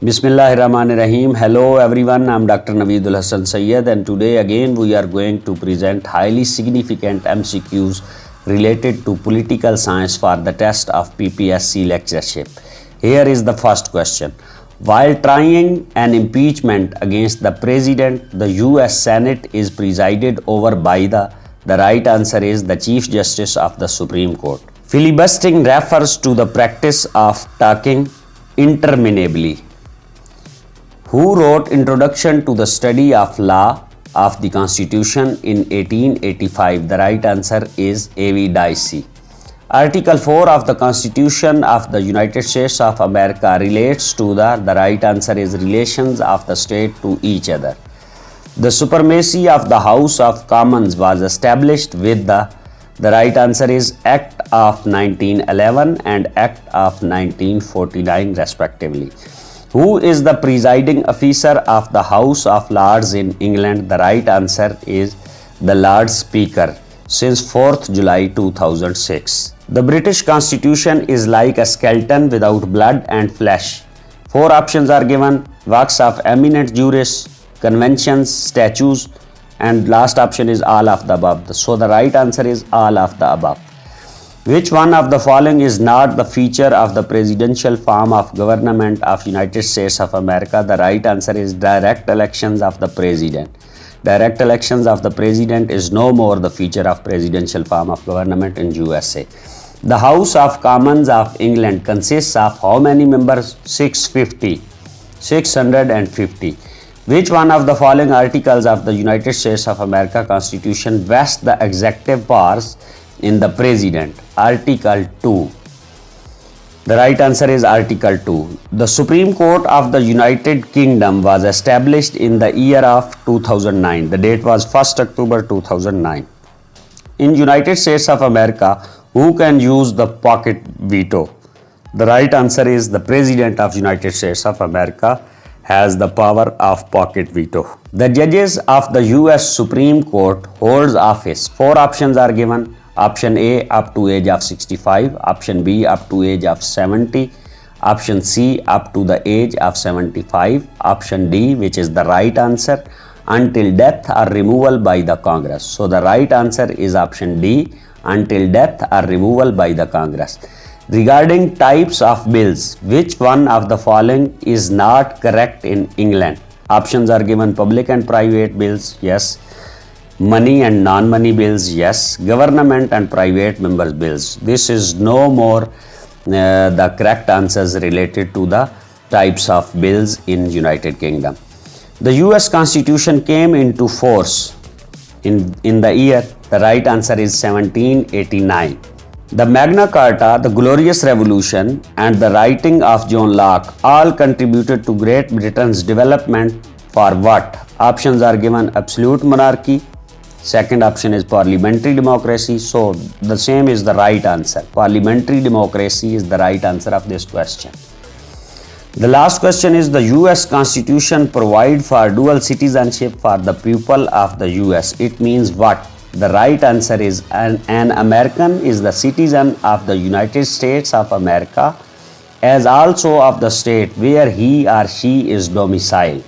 Bismillahirrahmanirrahim. Hello everyone, I'm Dr. Naveedul Hassan Sayyed and today again we are going to present highly significant MCQs related to political science for the test of PPSC lectureship. Here is the first question. While trying an impeachment against the President, the US Senate is presided over by the right answer is the Chief Justice of the Supreme Court. Filibustering refers to the practice of talking interminably. Who wrote Introduction to the Study of Law of the Constitution in 1885? The right answer is A.V. Dicey. Article 4 of the Constitution of the United States of America relates to the right answer is relations of the state to each other. The supremacy of the House of Commons was established with the right answer is Act of 1911 and Act of 1949 respectively. Who is the presiding officer of the House of Lords in England? The right answer is the Lord Speaker since 4th July 2006. The British Constitution is like a skeleton without blood and flesh. 4 options are given: works of eminent jurists, conventions, statutes, and last option is all of the above. So the right answer is all of the above. Which one of the following is not the feature of the presidential form of government of United States of America? The right answer is direct elections of the president. Direct elections of the president is no more the feature of presidential form of government in USA. The House of Commons of England consists of how many members? 650. Which one of the following articles of the United States of America Constitution vests the executive powers in the president? Article 2. The right answer is Article 2. The Supreme Court of the United Kingdom was established in the year of 2009. The date was 1st October 2009. In United States of America, who can use the pocket veto? The right answer is the President of United States of America has the power of pocket veto. The judges of the US Supreme Court holds office. 4 options are given. Option A, up to age of 65. Option B, up to age of 70. Option C, up to the age of 75. Option D, which is the right answer, until death or removal by the Congress. So the right answer is option D, until death or removal by the Congress. Regarding types of bills, which one of the following is not correct in England? Options are given: public and private bills, yes. Money and non-money bills, yes. Government and private members bills. This is no more the correct answers related to the types of bills in United Kingdom. The US Constitution came into force in the year. The right answer is 1789. The Magna Carta, the Glorious Revolution, and the writing of John Locke all contributed to Great Britain's development for what? Options are given: absolute monarchy. Second option is parliamentary democracy. So the same is the right answer. Parliamentary democracy is the right answer of this question. The last question is: the US Constitution provide for dual citizenship for the people of the US. It means what? The right answer is an American is the citizen of the United States of America as also of the state where he or she is domiciled.